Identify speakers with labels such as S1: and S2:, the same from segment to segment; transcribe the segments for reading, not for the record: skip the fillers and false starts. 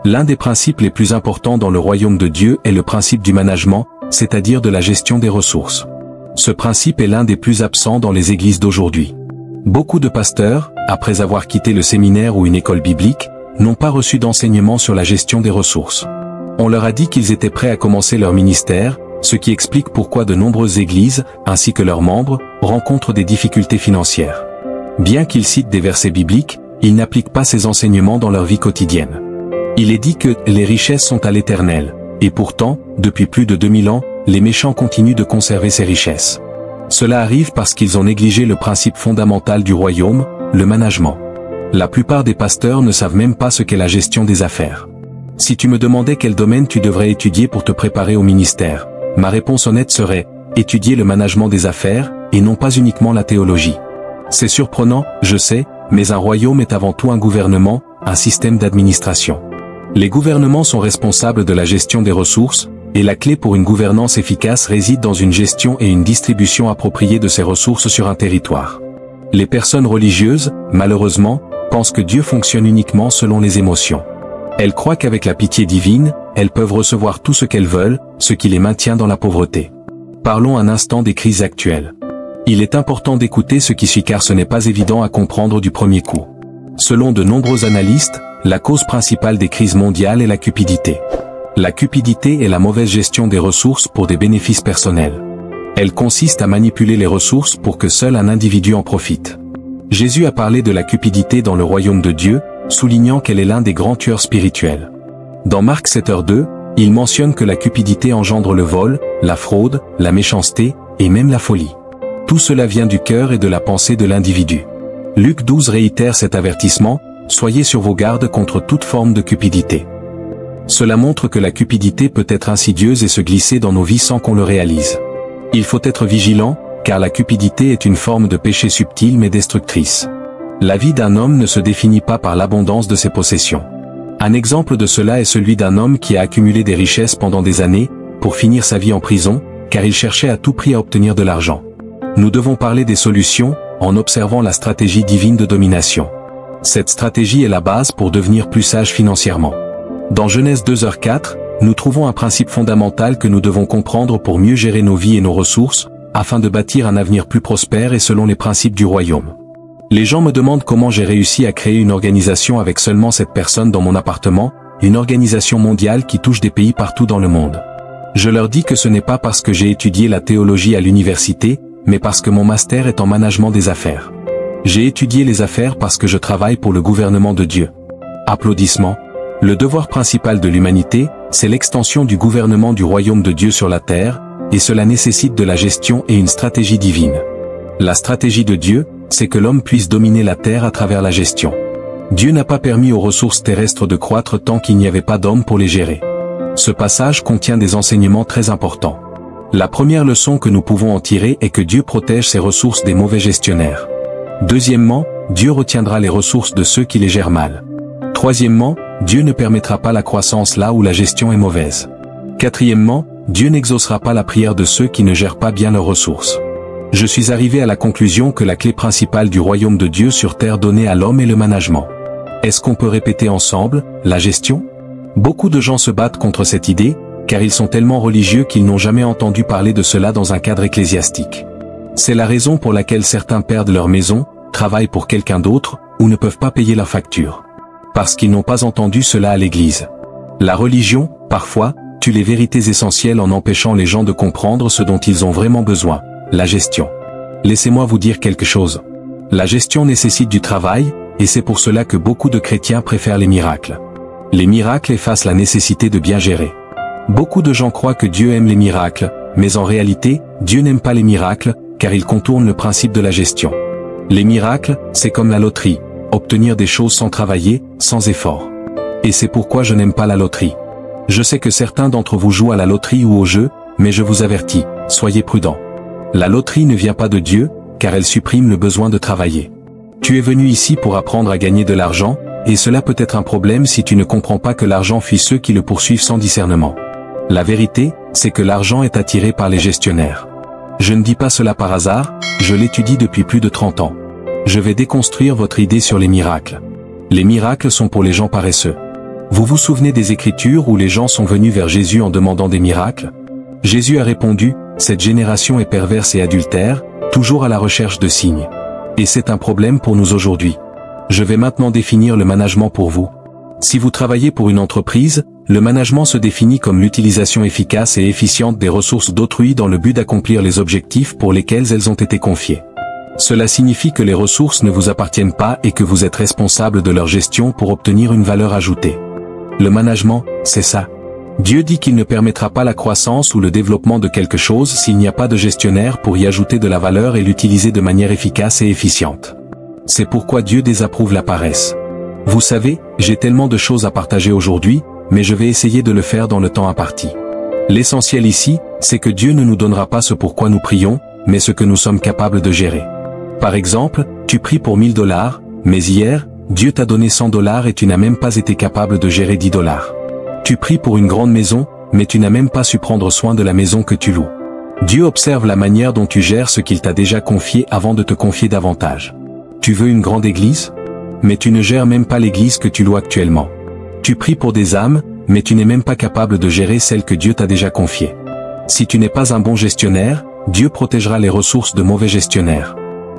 S1: L'un des principes les plus importants dans le royaume de Dieu est le principe du management, c'est-à-dire de la gestion des ressources. Ce principe est l'un des plus absents dans les églises d'aujourd'hui. Beaucoup de pasteurs, après avoir quitté le séminaire ou une école biblique, n'ont pas reçu d'enseignement sur la gestion des ressources. On leur a dit qu'ils étaient prêts à commencer leur ministère, ce qui explique pourquoi de nombreuses églises, ainsi que leurs membres, rencontrent des difficultés financières. Bien qu'ils citent des versets bibliques, ils n'appliquent pas ces enseignements dans leur vie quotidienne. Il est dit que les richesses sont à l'Éternel, et pourtant, depuis plus de 2000 ans, les méchants continuent de conserver ces richesses. Cela arrive parce qu'ils ont négligé le principe fondamental du royaume, le management. La plupart des pasteurs ne savent même pas ce qu'est la gestion des affaires. Si tu me demandais quel domaine tu devrais étudier pour te préparer au ministère, ma réponse honnête serait, étudier le management des affaires, et non pas uniquement la théologie. C'est surprenant, je sais, mais un royaume est avant tout un gouvernement, un système d'administration. Les gouvernements sont responsables de la gestion des ressources, et la clé pour une gouvernance efficace réside dans une gestion et une distribution appropriée de ces ressources sur un territoire. Les personnes religieuses, malheureusement, pensent que Dieu fonctionne uniquement selon les émotions. Elles croient qu'avec la pitié divine, elles peuvent recevoir tout ce qu'elles veulent, ce qui les maintient dans la pauvreté. Parlons un instant des crises actuelles. Il est important d'écouter ce qui suit car ce n'est pas évident à comprendre du premier coup. Selon de nombreux analystes, la cause principale des crises mondiales est la cupidité. La cupidité est la mauvaise gestion des ressources pour des bénéfices personnels. Elle consiste à manipuler les ressources pour que seul un individu en profite. Jésus a parlé de la cupidité dans le royaume de Dieu, soulignant qu'elle est l'un des grands tueurs spirituels. Dans Marc 7:2, il mentionne que la cupidité engendre le vol, la fraude, la méchanceté, et même la folie. Tout cela vient du cœur et de la pensée de l'individu. Luc 12 réitère cet avertissement, « Soyez sur vos gardes contre toute forme de cupidité ». Cela montre que la cupidité peut être insidieuse et se glisser dans nos vies sans qu'on le réalise. Il faut être vigilant, car la cupidité est une forme de péché subtil mais destructrice. La vie d'un homme ne se définit pas par l'abondance de ses possessions. Un exemple de cela est celui d'un homme qui a accumulé des richesses pendant des années, pour finir sa vie en prison, car il cherchait à tout prix à obtenir de l'argent. Nous devons parler des solutions, en observant la stratégie divine de domination. Cette stratégie est la base pour devenir plus sage financièrement. Dans Genèse 2h4, nous trouvons un principe fondamental que nous devons comprendre pour mieux gérer nos vies et nos ressources, afin de bâtir un avenir plus prospère et selon les principes du royaume. Les gens me demandent comment j'ai réussi à créer une organisation avec seulement 7 personnes dans mon appartement, une organisation mondiale qui touche des pays partout dans le monde. Je leur dis que ce n'est pas parce que j'ai étudié la théologie à l'université, mais parce que mon master est en management des affaires. J'ai étudié les affaires parce que je travaille pour le gouvernement de Dieu. Applaudissements. Le devoir principal de l'humanité, c'est l'extension du gouvernement du royaume de Dieu sur la terre, et cela nécessite de la gestion et une stratégie divine. La stratégie de Dieu, c'est que l'homme puisse dominer la terre à travers la gestion. Dieu n'a pas permis aux ressources terrestres de croître tant qu'il n'y avait pas d'homme pour les gérer. Ce passage contient des enseignements très importants. La première leçon que nous pouvons en tirer est que Dieu protège ses ressources des mauvais gestionnaires. Deuxièmement, Dieu retiendra les ressources de ceux qui les gèrent mal. Troisièmement, Dieu ne permettra pas la croissance là où la gestion est mauvaise. Quatrièmement, Dieu n'exaucera pas la prière de ceux qui ne gèrent pas bien leurs ressources. Je suis arrivé à la conclusion que la clé principale du royaume de Dieu sur terre donnée à l'homme est le management. Est-ce qu'on peut répéter ensemble, la gestion? Beaucoup de gens se battent contre cette idée, car ils sont tellement religieux qu'ils n'ont jamais entendu parler de cela dans un cadre ecclésiastique. C'est la raison pour laquelle certains perdent leur maison, travaillent pour quelqu'un d'autre, ou ne peuvent pas payer leurs factures. Parce qu'ils n'ont pas entendu cela à l'église. La religion, parfois, tue les vérités essentielles en empêchant les gens de comprendre ce dont ils ont vraiment besoin, la gestion. Laissez-moi vous dire quelque chose. La gestion nécessite du travail, et c'est pour cela que beaucoup de chrétiens préfèrent les miracles. Les miracles effacent la nécessité de bien gérer. Beaucoup de gens croient que Dieu aime les miracles, mais en réalité, Dieu n'aime pas les miracles, car il contourne le principe de la gestion. Les miracles, c'est comme la loterie, obtenir des choses sans travailler, sans effort. Et c'est pourquoi je n'aime pas la loterie. Je sais que certains d'entre vous jouent à la loterie ou au jeu, mais je vous avertis, soyez prudents. La loterie ne vient pas de Dieu, car elle supprime le besoin de travailler. Tu es venu ici pour apprendre à gagner de l'argent, et cela peut être un problème si tu ne comprends pas que l'argent fuit ceux qui le poursuivent sans discernement. La vérité, c'est que l'argent est attiré par les gestionnaires. Je ne dis pas cela par hasard, je l'étudie depuis plus de 30 ans. Je vais déconstruire votre idée sur les miracles. Les miracles sont pour les gens paresseux. Vous vous souvenez des Écritures où les gens sont venus vers Jésus en demandant des miracles? Jésus a répondu, « Cette génération est perverse et adultère, toujours à la recherche de signes. » Et c'est un problème pour nous aujourd'hui. Je vais maintenant définir le management pour vous. Si vous travaillez pour une entreprise, le management se définit comme l'utilisation efficace et efficiente des ressources d'autrui dans le but d'accomplir les objectifs pour lesquels elles ont été confiées. Cela signifie que les ressources ne vous appartiennent pas et que vous êtes responsable de leur gestion pour obtenir une valeur ajoutée. Le management, c'est ça. Dieu dit qu'il ne permettra pas la croissance ou le développement de quelque chose s'il n'y a pas de gestionnaire pour y ajouter de la valeur et l'utiliser de manière efficace et efficiente. C'est pourquoi Dieu désapprouve la paresse. Vous savez, j'ai tellement de choses à partager aujourd'hui, mais je vais essayer de le faire dans le temps imparti. L'essentiel ici, c'est que Dieu ne nous donnera pas ce pourquoi nous prions, mais ce que nous sommes capables de gérer. Par exemple, tu pries pour 1000 $, mais hier, Dieu t'a donné 100 $ et tu n'as même pas été capable de gérer 10 $. Tu pries pour une grande maison, mais tu n'as même pas su prendre soin de la maison que tu loues. Dieu observe la manière dont tu gères ce qu'il t'a déjà confié avant de te confier davantage. Tu veux une grande église? Mais tu ne gères même pas l'église que tu loues actuellement. Tu pries pour des âmes, mais tu n'es même pas capable de gérer celle que Dieu t'a déjà confiée. Si tu n'es pas un bon gestionnaire, Dieu protégera les ressources de mauvais gestionnaires.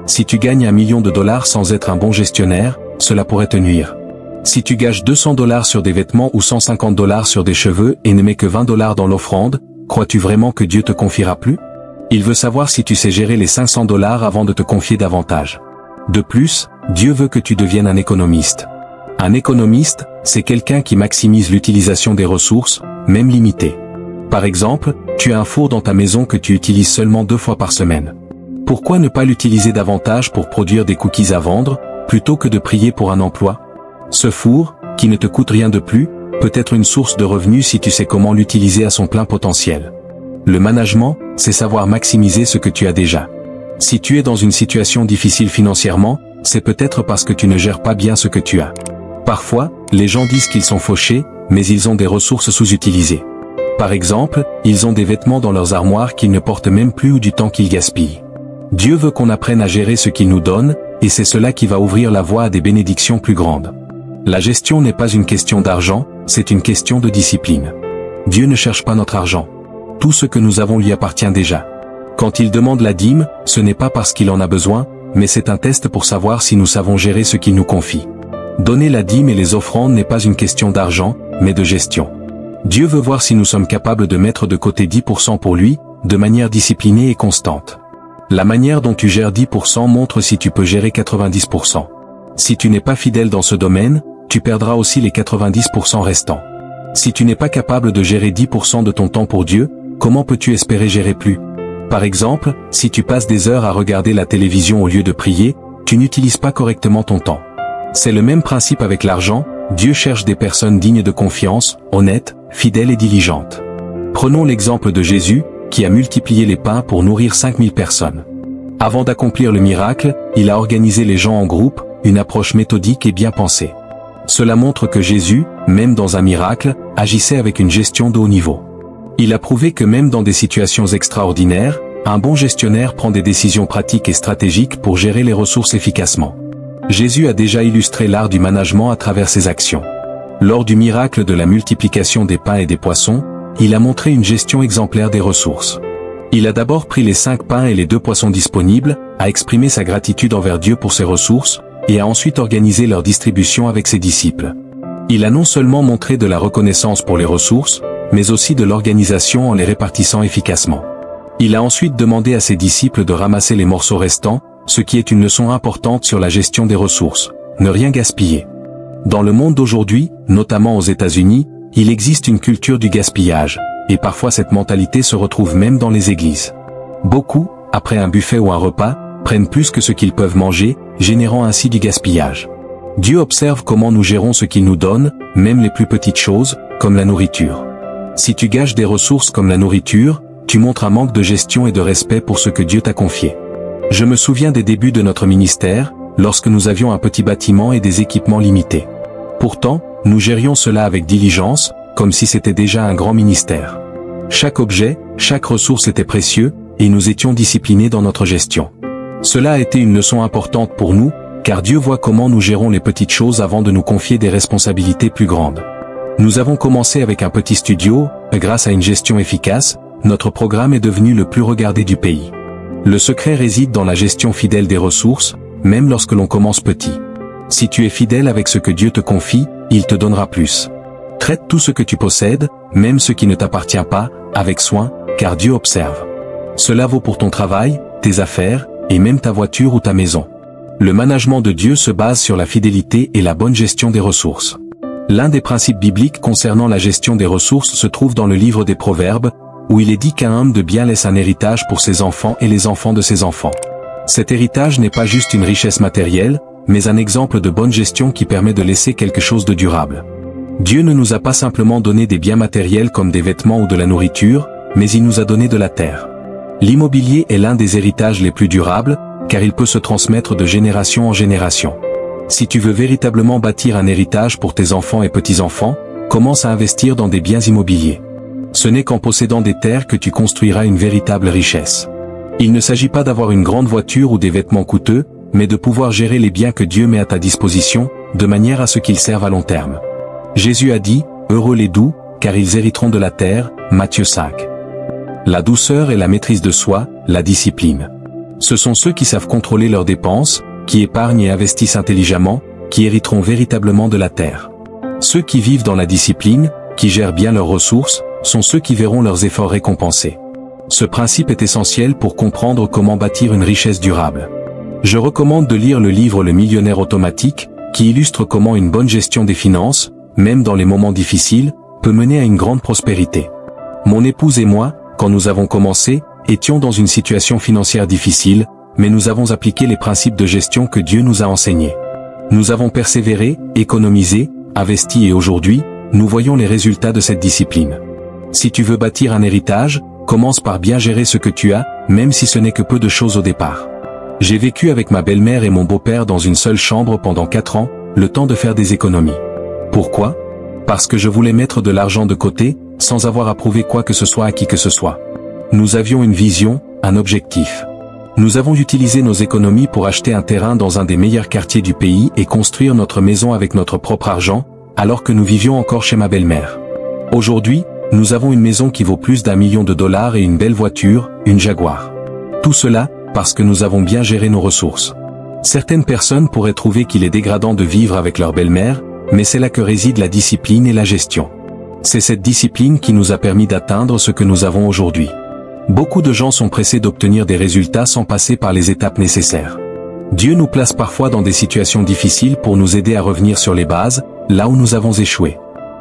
S1: Si tu gagnes $1 million sans être un bon gestionnaire, cela pourrait te nuire. Si tu gages 200 $ sur des vêtements ou 150 $ sur des cheveux et ne mets que 20 $ dans l'offrande, crois-tu vraiment que Dieu te confiera plus? Il veut savoir si tu sais gérer les 500 $ avant de te confier davantage. De plus, Dieu veut que tu deviennes un économiste. Un économiste, c'est quelqu'un qui maximise l'utilisation des ressources, même limitées. Par exemple, tu as un four dans ta maison que tu utilises seulement 2 fois par semaine. Pourquoi ne pas l'utiliser davantage pour produire des cookies à vendre, plutôt que de prier pour un emploi? Ce four, qui ne te coûte rien de plus, peut être une source de revenus si tu sais comment l'utiliser à son plein potentiel. Le management, c'est savoir maximiser ce que tu as déjà. Si tu es dans une situation difficile financièrement, c'est peut-être parce que tu ne gères pas bien ce que tu as. Parfois, les gens disent qu'ils sont fauchés, mais ils ont des ressources sous-utilisées. Par exemple, ils ont des vêtements dans leurs armoires qu'ils ne portent même plus ou du temps qu'ils gaspillent. Dieu veut qu'on apprenne à gérer ce qu'il nous donne, et c'est cela qui va ouvrir la voie à des bénédictions plus grandes. La gestion n'est pas une question d'argent, c'est une question de discipline. Dieu ne cherche pas notre argent. Tout ce que nous avons lui appartient déjà. Quand il demande la dîme, ce n'est pas parce qu'il en a besoin, mais c'est un test pour savoir si nous savons gérer ce qu'il nous confie. Donner la dîme et les offrandes n'est pas une question d'argent, mais de gestion. Dieu veut voir si nous sommes capables de mettre de côté 10% pour lui, de manière disciplinée et constante. La manière dont tu gères 10% montre si tu peux gérer 90%. Si tu n'es pas fidèle dans ce domaine, tu perdras aussi les 90% restants. Si tu n'es pas capable de gérer 10% de ton temps pour Dieu, comment peux-tu espérer gérer plus? Par exemple, si tu passes des heures à regarder la télévision au lieu de prier, tu n'utilises pas correctement ton temps. C'est le même principe avec l'argent, Dieu cherche des personnes dignes de confiance, honnêtes, fidèles et diligentes. Prenons l'exemple de Jésus, qui a multiplié les pains pour nourrir 5000 personnes. Avant d'accomplir le miracle, il a organisé les gens en groupe, une approche méthodique et bien pensée. Cela montre que Jésus, même dans un miracle, agissait avec une gestion de haut niveau. Il a prouvé que même dans des situations extraordinaires, un bon gestionnaire prend des décisions pratiques et stratégiques pour gérer les ressources efficacement. Jésus a déjà illustré l'art du management à travers ses actions. Lors du miracle de la multiplication des pains et des poissons, il a montré une gestion exemplaire des ressources. Il a d'abord pris les 5 pains et les 2 poissons disponibles, a exprimé sa gratitude envers Dieu pour ses ressources, et a ensuite organisé leur distribution avec ses disciples. Il a non seulement montré de la reconnaissance pour les ressources, mais aussi de l'organisation en les répartissant efficacement. Il a ensuite demandé à ses disciples de ramasser les morceaux restants, ce qui est une leçon importante sur la gestion des ressources, ne rien gaspiller. Dans le monde d'aujourd'hui, notamment aux États-Unis, il existe une culture du gaspillage, et parfois cette mentalité se retrouve même dans les églises. Beaucoup, après un buffet ou un repas, prennent plus que ce qu'ils peuvent manger, générant ainsi du gaspillage. Dieu observe comment nous gérons ce qu'il nous donne, même les plus petites choses, comme la nourriture. Si tu gages des ressources comme la nourriture, tu montres un manque de gestion et de respect pour ce que Dieu t'a confié. Je me souviens des débuts de notre ministère, lorsque nous avions un petit bâtiment et des équipements limités. Pourtant, nous gérions cela avec diligence, comme si c'était déjà un grand ministère. Chaque objet, chaque ressource était précieux, et nous étions disciplinés dans notre gestion. Cela a été une leçon importante pour nous, car Dieu voit comment nous gérons les petites choses avant de nous confier des responsabilités plus grandes. Nous avons commencé avec un petit studio, grâce à une gestion efficace, notre programme est devenu le plus regardé du pays. Le secret réside dans la gestion fidèle des ressources, même lorsque l'on commence petit. Si tu es fidèle avec ce que Dieu te confie, il te donnera plus. Traite tout ce que tu possèdes, même ce qui ne t'appartient pas, avec soin, car Dieu observe. Cela vaut pour ton travail, tes affaires, et même ta voiture ou ta maison. Le management de Dieu se base sur la fidélité et la bonne gestion des ressources. L'un des principes bibliques concernant la gestion des ressources se trouve dans le livre des Proverbes, où il est dit qu'un homme de bien laisse un héritage pour ses enfants et les enfants de ses enfants. Cet héritage n'est pas juste une richesse matérielle, mais un exemple de bonne gestion qui permet de laisser quelque chose de durable. Dieu ne nous a pas simplement donné des biens matériels comme des vêtements ou de la nourriture, mais il nous a donné de la terre. L'immobilier est l'un des héritages les plus durables, car il peut se transmettre de génération en génération. Si tu veux véritablement bâtir un héritage pour tes enfants et petits-enfants, commence à investir dans des biens immobiliers. Ce n'est qu'en possédant des terres que tu construiras une véritable richesse. Il ne s'agit pas d'avoir une grande voiture ou des vêtements coûteux, mais de pouvoir gérer les biens que Dieu met à ta disposition, de manière à ce qu'ils servent à long terme. Jésus a dit, « Heureux les doux, car ils hériteront de la terre » Matthieu 5. La douceur et la maîtrise de soi, la discipline. Ce sont ceux qui savent contrôler leurs dépenses, qui épargnent et investissent intelligemment, qui hériteront véritablement de la terre. Ceux qui vivent dans la discipline, qui gèrent bien leurs ressources, sont ceux qui verront leurs efforts récompensés. Ce principe est essentiel pour comprendre comment bâtir une richesse durable. Je recommande de lire le livre Le Millionnaire automatique, qui illustre comment une bonne gestion des finances, même dans les moments difficiles, peut mener à une grande prospérité. Mon épouse et moi, quand nous avons commencé, étions dans une situation financière difficile, mais nous avons appliqué les principes de gestion que Dieu nous a enseignés. Nous avons persévéré, économisé, investi et aujourd'hui, nous voyons les résultats de cette discipline. Si tu veux bâtir un héritage, commence par bien gérer ce que tu as, même si ce n'est que peu de choses au départ. J'ai vécu avec ma belle-mère et mon beau-père dans une seule chambre pendant 4 ans, le temps de faire des économies. Pourquoi? Parce que je voulais mettre de l'argent de côté, sans avoir à prouver quoi que ce soit à qui que ce soit. Nous avions une vision, un objectif. Nous avons utilisé nos économies pour acheter un terrain dans un des meilleurs quartiers du pays et construire notre maison avec notre propre argent, alors que nous vivions encore chez ma belle-mère. Aujourd'hui, nous avons une maison qui vaut plus d'1 million de dollars et une belle voiture, une Jaguar. Tout cela, parce que nous avons bien géré nos ressources. Certaines personnes pourraient trouver qu'il est dégradant de vivre avec leur belle-mère, mais c'est là que réside la discipline et la gestion. C'est cette discipline qui nous a permis d'atteindre ce que nous avons aujourd'hui. Beaucoup de gens sont pressés d'obtenir des résultats sans passer par les étapes nécessaires. Dieu nous place parfois dans des situations difficiles pour nous aider à revenir sur les bases, là où nous avons échoué.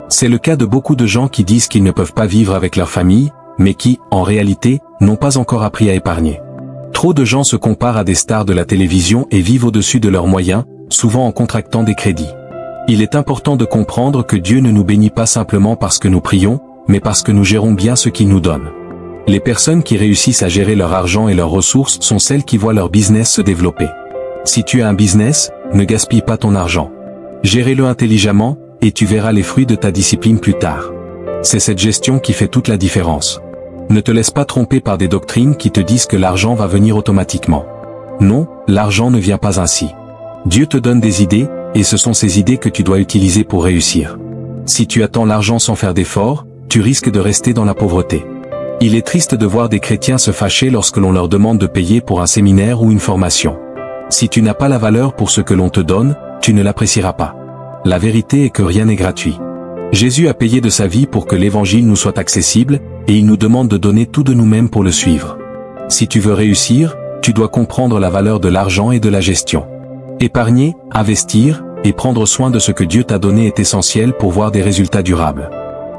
S1: C'est le cas de beaucoup de gens qui disent qu'ils ne peuvent pas vivre avec leur famille, mais qui, en réalité, n'ont pas encore appris à épargner. Trop de gens se comparent à des stars de la télévision et vivent au-dessus de leurs moyens, souvent en contractant des crédits. Il est important de comprendre que Dieu ne nous bénit pas simplement parce que nous prions, mais parce que nous gérons bien ce qu'il nous donne. Les personnes qui réussissent à gérer leur argent et leurs ressources sont celles qui voient leur business se développer. Si tu as un business, ne gaspille pas ton argent. Gère-le intelligemment, et tu verras les fruits de ta discipline plus tard. C'est cette gestion qui fait toute la différence. Ne te laisse pas tromper par des doctrines qui te disent que l'argent va venir automatiquement. Non, l'argent ne vient pas ainsi. Dieu te donne des idées, et ce sont ces idées que tu dois utiliser pour réussir. Si tu attends l'argent sans faire d'efforts, tu risques de rester dans la pauvreté. Il est triste de voir des chrétiens se fâcher lorsque l'on leur demande de payer pour un séminaire ou une formation. Si tu n'as pas la valeur pour ce que l'on te donne, tu ne l'apprécieras pas. La vérité est que rien n'est gratuit. Jésus a payé de sa vie pour que l'évangile nous soit accessible, et il nous demande de donner tout de nous-mêmes pour le suivre. Si tu veux réussir, tu dois comprendre la valeur de l'argent et de la gestion. Épargner, investir, et prendre soin de ce que Dieu t'a donné est essentiel pour voir des résultats durables.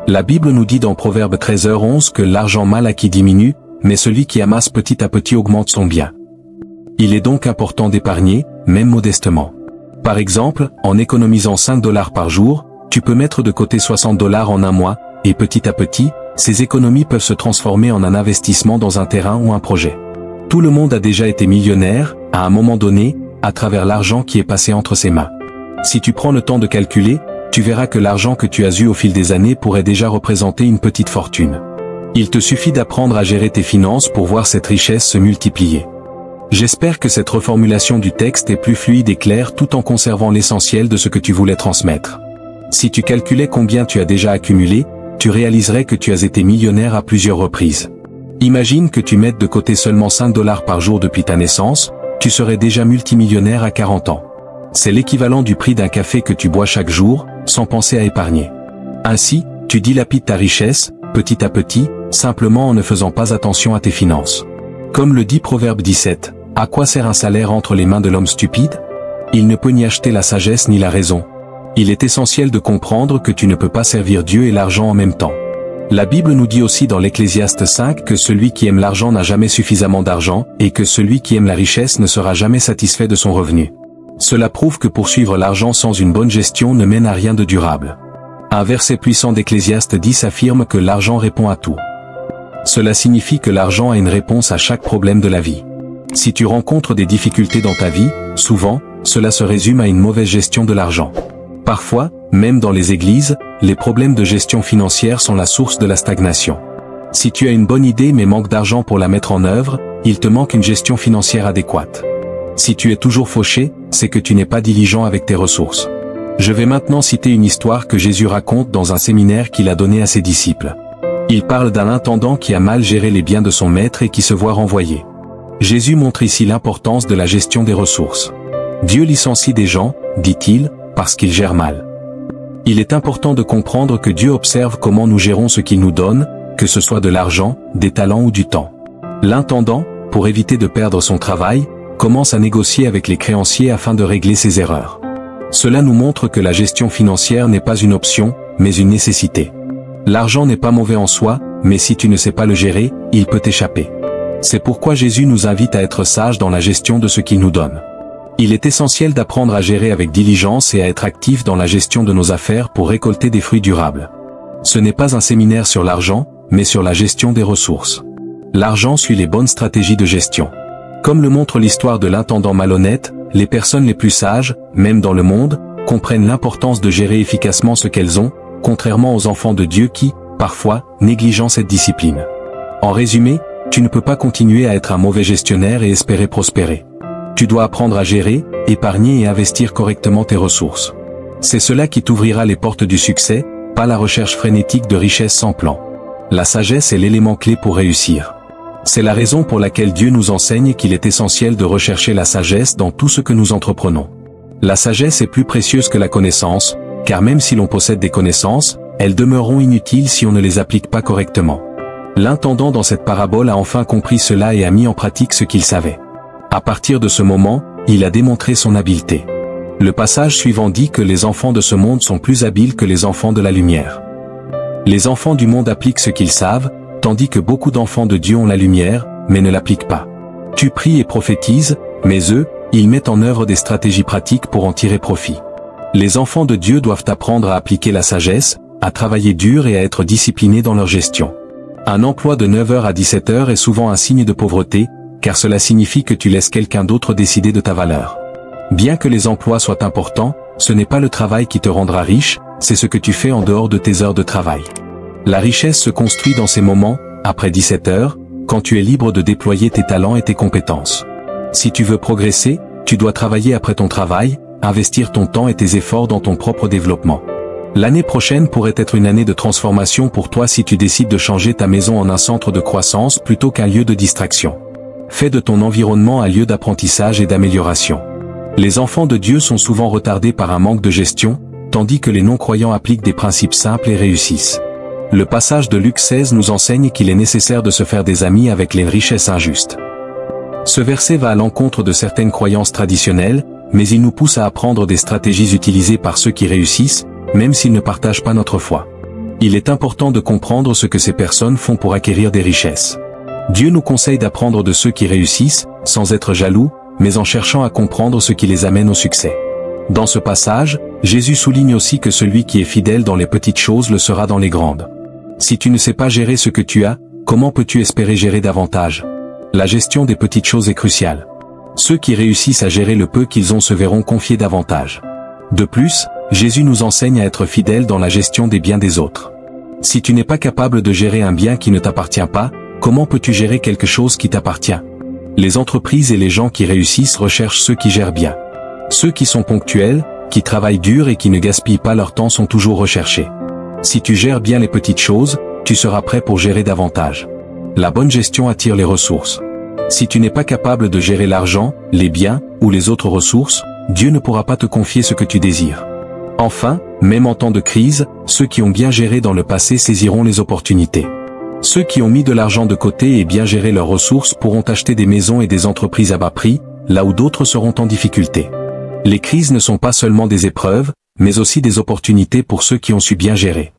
S1: La Bible nous dit dans Proverbe 13h11 que l'argent mal acquis diminue, mais celui qui amasse petit à petit augmente son bien. Il est donc important d'épargner, même modestement. Par exemple, en économisant $5 par jour, tu peux mettre de côté $60 en un mois, et petit à petit, ces économies peuvent se transformer en un investissement dans un terrain ou un projet. Tout le monde a déjà été millionnaire, à un moment donné, à travers l'argent qui est passé entre ses mains. Si tu prends le temps de calculer, tu verras que l'argent que tu as eu au fil des années pourrait déjà représenter une petite fortune. Il te suffit d'apprendre à gérer tes finances pour voir cette richesse se multiplier. J'espère que cette reformulation du texte est plus fluide et claire tout en conservant l'essentiel de ce que tu voulais transmettre. Si tu calculais combien tu as déjà accumulé, tu réaliserais que tu as été millionnaire à plusieurs reprises. Imagine que tu mettes de côté seulement 5 $ par jour depuis ta naissance, tu serais déjà multimillionnaire à 40 ans. C'est l'équivalent du prix d'un café que tu bois chaque jour, sans penser à épargner. Ainsi, tu dilapides ta richesse, petit à petit, simplement en ne faisant pas attention à tes finances. Comme le dit Proverbe 17, « À quoi sert un salaire entre les mains de l'homme stupide ? Il ne peut ni acheter la sagesse ni la raison. » Il est essentiel de comprendre que tu ne peux pas servir Dieu et l'argent en même temps. La Bible nous dit aussi dans l'Ecclésiaste 5 que celui qui aime l'argent n'a jamais suffisamment d'argent, et que celui qui aime la richesse ne sera jamais satisfait de son revenu. Cela prouve que poursuivre l'argent sans une bonne gestion ne mène à rien de durable. Un verset puissant d'Ecclésiaste 10 affirme que l'argent répond à tout. Cela signifie que l'argent a une réponse à chaque problème de la vie. Si tu rencontres des difficultés dans ta vie, souvent, cela se résume à une mauvaise gestion de l'argent. Parfois, même dans les églises, les problèmes de gestion financière sont la source de la stagnation. Si tu as une bonne idée mais manques d'argent pour la mettre en œuvre, il te manque une gestion financière adéquate. Si tu es toujours fauché, c'est que tu n'es pas diligent avec tes ressources. Je vais maintenant citer une histoire que Jésus raconte dans un séminaire qu'il a donné à ses disciples. Il parle d'un intendant qui a mal géré les biens de son maître et qui se voit renvoyé. Jésus montre ici l'importance de la gestion des ressources. Dieu licencie des gens, dit-il, parce qu'ils gèrent mal. Il est important de comprendre que Dieu observe comment nous gérons ce qu'il nous donne, que ce soit de l'argent, des talents ou du temps. L'intendant, pour éviter de perdre son travail, commence à négocier avec les créanciers afin de régler ses erreurs. Cela nous montre que la gestion financière n'est pas une option, mais une nécessité. L'argent n'est pas mauvais en soi, mais si tu ne sais pas le gérer, il peut t'échapper. C'est pourquoi Jésus nous invite à être sages dans la gestion de ce qu'il nous donne. Il est essentiel d'apprendre à gérer avec diligence et à être actif dans la gestion de nos affaires pour récolter des fruits durables. Ce n'est pas un séminaire sur l'argent, mais sur la gestion des ressources. L'argent suit les bonnes stratégies de gestion. Comme le montre l'histoire de l'intendant malhonnête, les personnes les plus sages, même dans le monde, comprennent l'importance de gérer efficacement ce qu'elles ont, contrairement aux enfants de Dieu qui, parfois, négligent cette discipline. En résumé, tu ne peux pas continuer à être un mauvais gestionnaire et espérer prospérer. Tu dois apprendre à gérer, épargner et investir correctement tes ressources. C'est cela qui t'ouvrira les portes du succès, pas la recherche frénétique de richesse sans plan. La sagesse est l'élément clé pour réussir. C'est la raison pour laquelle Dieu nous enseigne qu'il est essentiel de rechercher la sagesse dans tout ce que nous entreprenons. La sagesse est plus précieuse que la connaissance, car même si l'on possède des connaissances, elles demeureront inutiles si on ne les applique pas correctement. L'intendant dans cette parabole a enfin compris cela et a mis en pratique ce qu'il savait. À partir de ce moment, il a démontré son habileté. Le passage suivant dit que les enfants de ce monde sont plus habiles que les enfants de la lumière. Les enfants du monde appliquent ce qu'ils savent, tandis que beaucoup d'enfants de Dieu ont la lumière, mais ne l'appliquent pas. Tu pries et prophétises, mais eux, ils mettent en œuvre des stratégies pratiques pour en tirer profit. Les enfants de Dieu doivent apprendre à appliquer la sagesse, à travailler dur et à être disciplinés dans leur gestion. Un emploi de 9h à 17h est souvent un signe de pauvreté, car cela signifie que tu laisses quelqu'un d'autre décider de ta valeur. Bien que les emplois soient importants, ce n'est pas le travail qui te rendra riche, c'est ce que tu fais en dehors de tes heures de travail. La richesse se construit dans ces moments, après 17h, quand tu es libre de déployer tes talents et tes compétences. Si tu veux progresser, tu dois travailler après ton travail, investir ton temps et tes efforts dans ton propre développement. L'année prochaine pourrait être une année de transformation pour toi si tu décides de changer ta maison en un centre de croissance plutôt qu'un lieu de distraction. Fais de ton environnement un lieu d'apprentissage et d'amélioration. Les enfants de Dieu sont souvent retardés par un manque de gestion, tandis que les non-croyants appliquent des principes simples et réussissent. Le passage de Luc 16 nous enseigne qu'il est nécessaire de se faire des amis avec les richesses injustes. Ce verset va à l'encontre de certaines croyances traditionnelles, mais il nous pousse à apprendre des stratégies utilisées par ceux qui réussissent, même s'ils ne partagent pas notre foi. Il est important de comprendre ce que ces personnes font pour acquérir des richesses. Dieu nous conseille d'apprendre de ceux qui réussissent, sans être jaloux, mais en cherchant à comprendre ce qui les amène au succès. Dans ce passage, Jésus souligne aussi que celui qui est fidèle dans les petites choses le sera dans les grandes. Si tu ne sais pas gérer ce que tu as, comment peux-tu espérer gérer davantage? La gestion des petites choses est cruciale. Ceux qui réussissent à gérer le peu qu'ils ont se verront confier davantage. De plus, Jésus nous enseigne à être fidèle dans la gestion des biens des autres. Si tu n'es pas capable de gérer un bien qui ne t'appartient pas, comment peux-tu gérer quelque chose qui t'appartient? Les entreprises et les gens qui réussissent recherchent ceux qui gèrent bien. Ceux qui sont ponctuels, qui travaillent dur et qui ne gaspillent pas leur temps sont toujours recherchés. Si tu gères bien les petites choses, tu seras prêt pour gérer davantage. La bonne gestion attire les ressources. Si tu n'es pas capable de gérer l'argent, les biens, ou les autres ressources, Dieu ne pourra pas te confier ce que tu désires. Enfin, même en temps de crise, ceux qui ont bien géré dans le passé saisiront les opportunités. Ceux qui ont mis de l'argent de côté et bien géré leurs ressources pourront acheter des maisons et des entreprises à bas prix, là où d'autres seront en difficulté. Les crises ne sont pas seulement des épreuves, mais aussi des opportunités pour ceux qui ont su bien gérer.